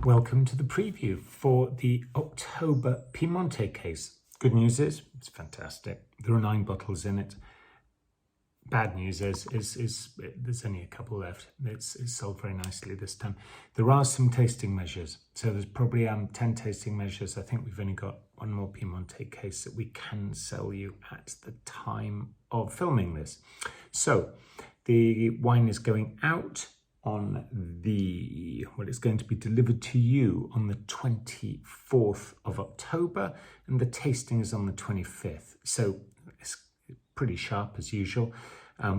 Welcome to the preview for the October Piemonte case. Good news is, it's fantastic. There are 9 bottles in it. Bad news is there's only a couple left. It's sold very nicely this time. There are some tasting measures. So there's probably 10 tasting measures. I think we've only got one more Piemonte case that we can sell you at the time of filming this. So the wine is going out on it's going to be delivered to you on the 24th of October, and the tasting is on the 25th. So it's pretty sharp as usual.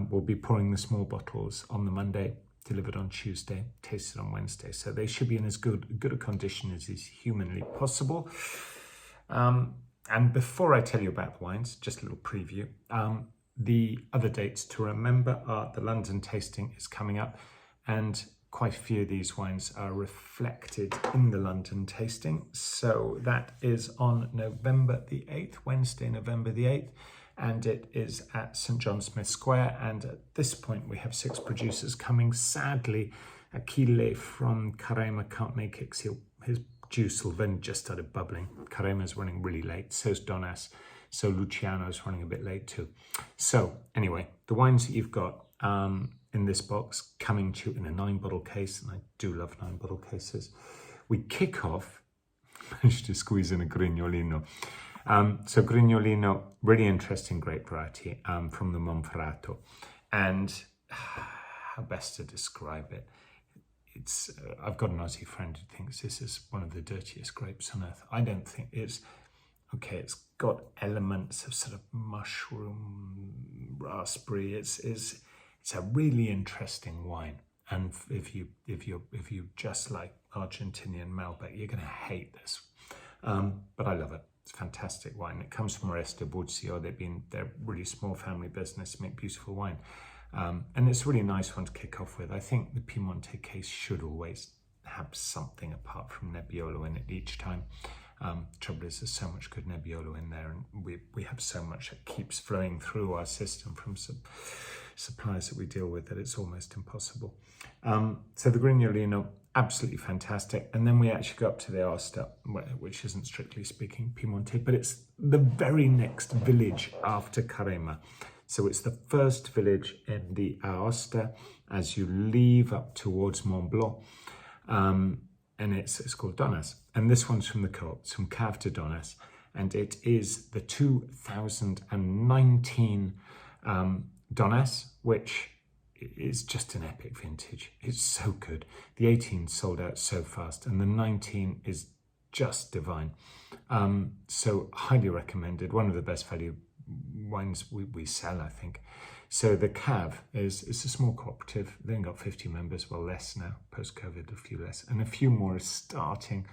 We'll be pouring the small bottles on the Monday, delivered on Tuesday, tasted on Wednesday. So they should be in as good a condition as is humanly possible. And before I tell you about the wines, just a little preview. The other dates to remember are the London tasting is coming up, and quite a few of these wines are reflected in the London tasting. So that is on November the 8th, Wednesday, November the 8th, and it is at St John Smith Square. And at this point, we have 6 producers coming. Sadly, Achille from Carema can't make it because his juice will then just started bubbling. Carema's running really late, so's Donas, so Luciano's running a bit late too. So anyway, the wines that you've got in this box coming to you in a 9-bottle case, and I do love 9-bottle cases. We kick off, managed to squeeze in a Grignolino. So Grignolino, really interesting grape variety from the Monferrato. And how best to describe it? It's I've got an Aussie friend who thinks this is one of the dirtiest grapes on earth. I don't think it's okay. It's got elements of sort of mushroom, raspberry. It's a really interesting wine, and if you just like Argentinian Malbec, you're going to hate this. But I love it. It's a fantastic wine. It comes from Oreste Buzio. They're really small family business, make beautiful wine, and it's a really nice one to kick off with. I think the Piemonte case should always have something apart from Nebbiolo in it each time. Trouble is, there's so much good Nebbiolo in there, and we have so much that keeps flowing through our system from some suppliers that we deal with that it's almost impossible. So the Grignolino, absolutely fantastic. And then we actually go up to the Aosta, which isn't strictly speaking Piemonte, but it's the very next village after Carema. So it's the first village in the Aosta as you leave up towards Mont Blanc. And it's called Donas. And this one's from the co-op, it's from Cave de Donas. And it is the 2019 Donas, which is just an epic vintage. It's so good. The 18 sold out so fast, and the 19 is just divine. So highly recommended. One of the best value wines we sell, I think. So the Cave it's a small cooperative. They only got 50 members, well less now, post-COVID, a few less. And a few more are starting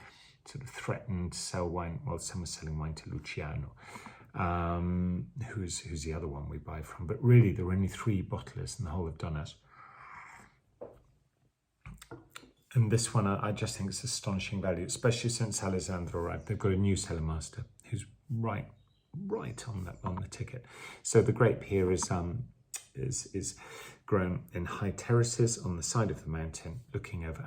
sort of threatened to sell wine. Well, some are selling wine to Luciano, who's the other one we buy from. But really, there are only 3 bottlers in the whole of Donas. And this one, I just think it's astonishing value, especially since Alessandro arrived. They've got a new cellar master who's right on the ticket. So the grape here is grown in high terraces on the side of the mountain, looking over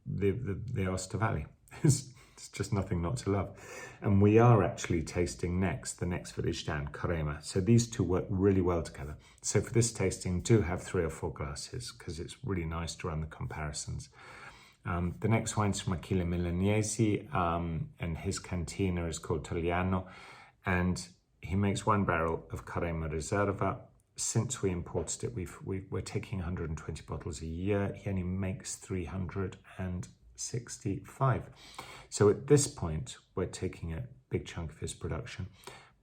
the Aosta Valley. It's just nothing not to love. And we are actually tasting the next village down, Carema. So these two work really well together. So for this tasting, do have 3 or 4 glasses because it's really nice to run the comparisons. The next wine's from Achille Milanesi, and his cantina is called Togliano. And he makes 1 barrel of Carema Reserva. Since we imported it, we're taking 120 bottles a year. He only makes 365. So at this point, we're taking a big chunk of his production,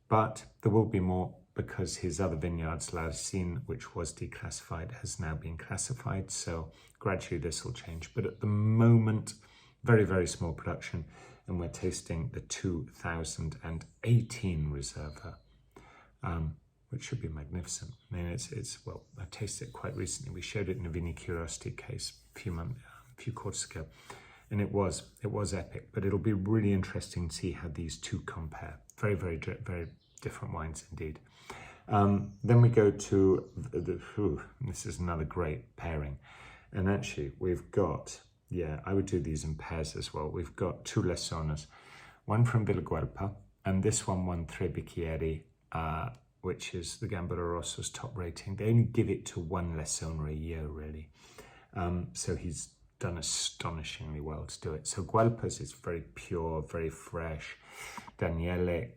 but there will be more because his other vineyards, Larcin, which was declassified, has now been classified. So gradually this will change. But at the moment, very, very small production. And we're tasting the 2018 Reserva, which should be magnificent. I mean, well, I tasted it quite recently. We showed it in a Vini Curiosity case a few quarters ago, and it was epic. But it'll be really interesting to see how these two compare. Very, very, very different wines indeed. Then we go to this is another great pairing, and actually we've got Yeah, I would do these in pairs as well. We've got 2 Lessonas, one from Villaguerpa, and this one won Tre Bicchieri, which is the Gambero Rosso's top rating. They only give it to 1 Lessona a year, really. So he's done astonishingly well to do it. So Guelpa's is very pure, very fresh. Daniele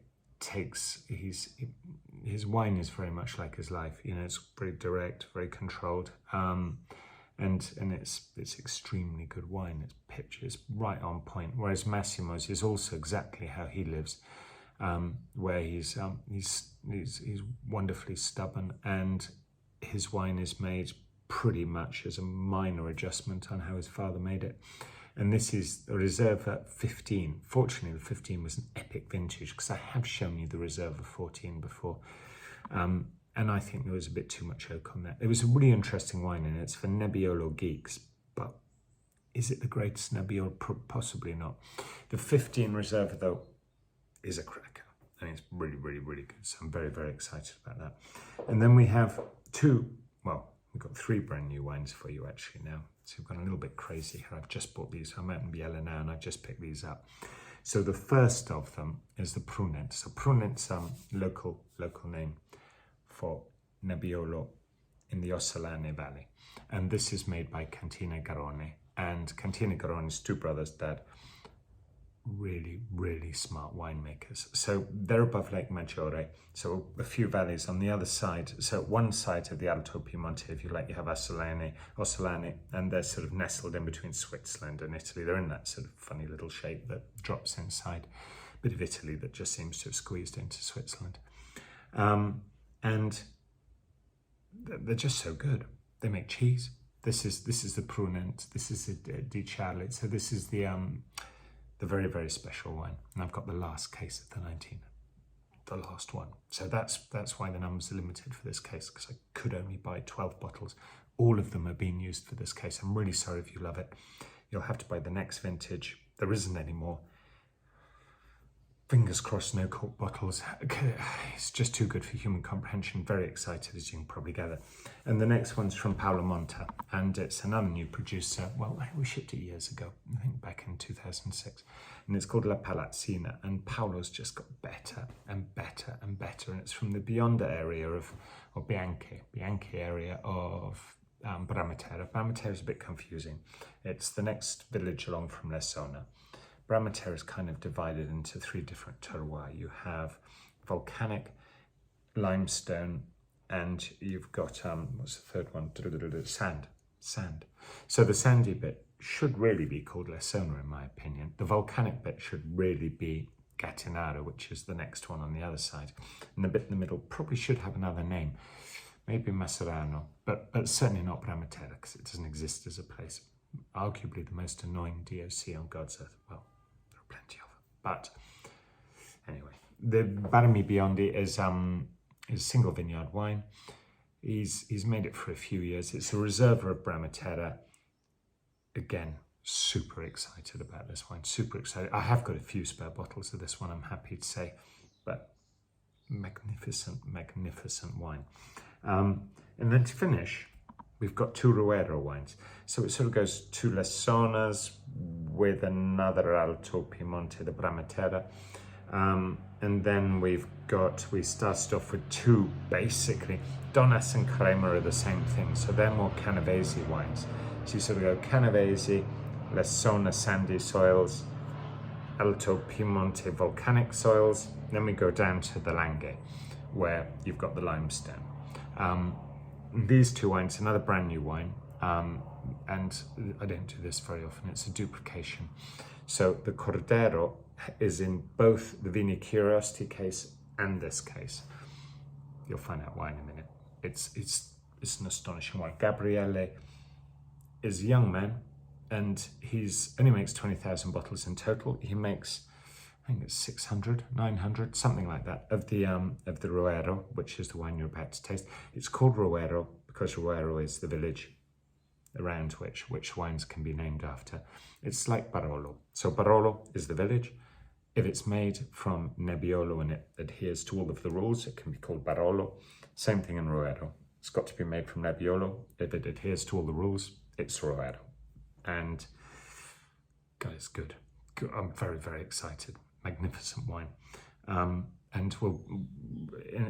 takes, his wine is very much like his life. You know, it's very direct, very controlled. And it's extremely good wine. Its pitch is right on point. Whereas Massimo's is also exactly how he lives, where he's wonderfully stubborn, and his wine is made pretty much as a minor adjustment on how his father made it. And this is a Reserva 15. Fortunately, the 15 was an epic vintage, because I have shown you the Reserva 14 before. And I think there was a bit too much oak on that. It was a really interesting wine, and it's for Nebbiolo geeks, but is it the greatest Nebbiolo? Possibly not. The 15 Reserva, though, is a cracker, and it's really, really, really good. So I'm very, very excited about that. And then we have we've got 3 brand new wines for you actually now. So we've gone a little bit crazy here. I've just bought these. I'm out in Biella now, and I've just picked these up. So the first of them is the Prunet. So Prunet's local name for Nebbiolo in the Ossolane Valley. And this is made by Cantina Garrone. And Cantina Garrone's 2 brothers that really, really smart winemakers. So they're above Lake Maggiore, so a few valleys on the other side. So one side of the Alto Piemonte, if you like, you have Ossolane, and they're sort of nestled in between Switzerland and Italy. They're in that sort of funny little shape that drops inside. A bit of Italy that just seems to have squeezed into Switzerland. And they're just so good. They make cheese. This is the Prunet. This is the Di Charlie. So this is the very, very special wine. And I've got the last case of the 19, the last one. So that's why the numbers are limited for this case, because I could only buy 12 bottles. All of them are being used for this case. I'm really sorry if you love it. You'll have to buy the next vintage. There isn't any more. Fingers crossed, no cork bottles. It's just too good for human comprehension. Very excited, as you can probably gather. And the next one's from Paolo Monta, and it's another new producer. Well, we shipped it years ago, I think back in 2006. And it's called La Palazzina, and Paolo's just got better and better and better. And it's from the Bionda area or Bianchi area of Bramatera. Bramatera is a bit confusing. It's the next village along from Lessona. Bramatera is kind of divided into 3 different terroirs. You have volcanic, limestone, and you've got, what's the third one? Sand. So the sandy bit should really be called Lessona, in my opinion. The volcanic bit should really be Gattinara, which is the next one on the other side. And the bit in the middle probably should have another name, maybe Macerano, but certainly not Bramatera, because it doesn't exist as a place. Arguably the most annoying DOC on God's earth. Well, there are plenty of them. But anyway, the Barmi Biondi is single vineyard wine. He's made it for a few years. It's a reserva of Bramatera. Again, super excited about this wine. Super excited. I have got a few spare bottles of this one, I'm happy to say, but magnificent, magnificent wine. And then to finish, we've got 2 Ruero wines. So it sort of goes 2 Lessonas with another Alto Piemonte, the Bramatera. And then we started off with 2, basically. Donnas and Crema are the same thing, so they're more Canavese wines. So you sort of go Canavese, Lessona sandy soils, Alto Piemonte volcanic soils. Then we go down to the Langhe, where you've got the limestone. These 2 wines, another brand new wine, and I don't do this very often, it's a duplication. So the Cordero is in both the Vini Curiosity case and this case. You'll find out why in a minute. It's an astonishing wine. Gabriele is a young man, and he's only makes 20,000 bottles in total. He makes, I think it's 600, 900, something like that, of the Ruero, which is the wine you're about to taste. It's called Ruero because Ruero is the village around which wines can be named after. It's like Barolo. So Barolo is the village. If it's made from Nebbiolo and it adheres to all of the rules, it can be called Barolo. Same thing in Ruero. It's got to be made from Nebbiolo. If it adheres to all the rules, it's Ruero. And Guys, good. I'm very, very excited. Magnificent wine. And we'll,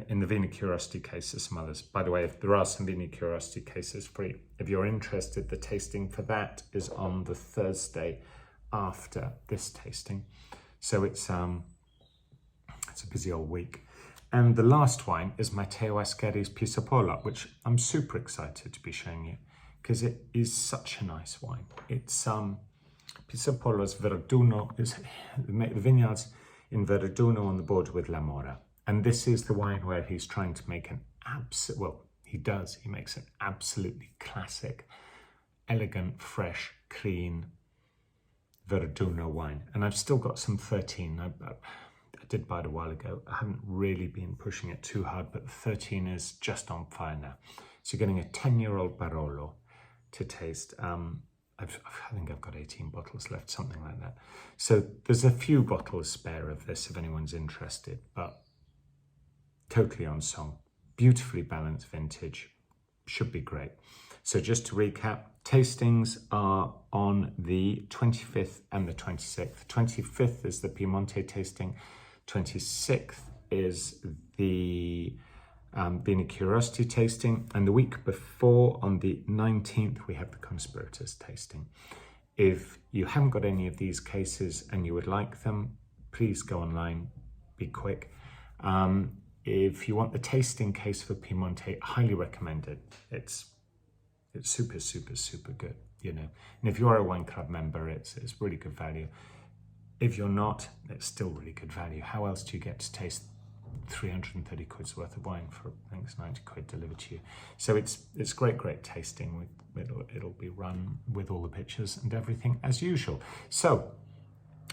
in the Vini Curiosity case, there's some others. By the way, if there are some Vini Curiosity cases free, if you're interested, the tasting for that is on the Thursday after this tasting. So it's a busy old week. And the last wine is Matteo Ascheri's Pisapolo, which I'm super excited to be showing you because it is such a nice wine. It's Pisapolo's Verduno, is the vineyards in Verduno on the border with La Mora. And this is the wine where he's trying to make he makes an absolutely classic, elegant, fresh, clean Verduno wine. And I've still got some 13. I did buy it a while ago. I haven't really been pushing it too hard, but the 13 is just on fire now. So you're getting a 10-year-old Barolo to taste. I think I've got 18 bottles left, something like that. So there's a few bottles spare of this if anyone's interested, but totally on song. Beautifully balanced vintage, should be great. So just to recap, tastings are on the 25th and the 26th. 25th is the Piemonte tasting, 26th is the Vini Curiosity tasting, and the week before, on the 19th, we have the Conspirators tasting. If you haven't got any of these cases and you would like them, please go online, be quick. If you want the tasting case for Piemonte, highly recommend it. It's super, super, super good, you know. And if you are a wine club member, it's really good value. If you're not, it's still really good value. How else do you get to taste 330 quid's worth of wine for, I think it's 90 quid delivered to you? So it's great tasting. It'll be run with all the pictures and everything as usual. So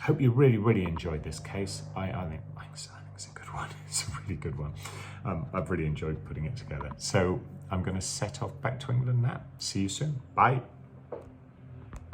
hope you really enjoyed this case. I think it's a good one. It's a really good one. I've really enjoyed putting it together. So I'm going to set off back to England now. See you soon. Bye.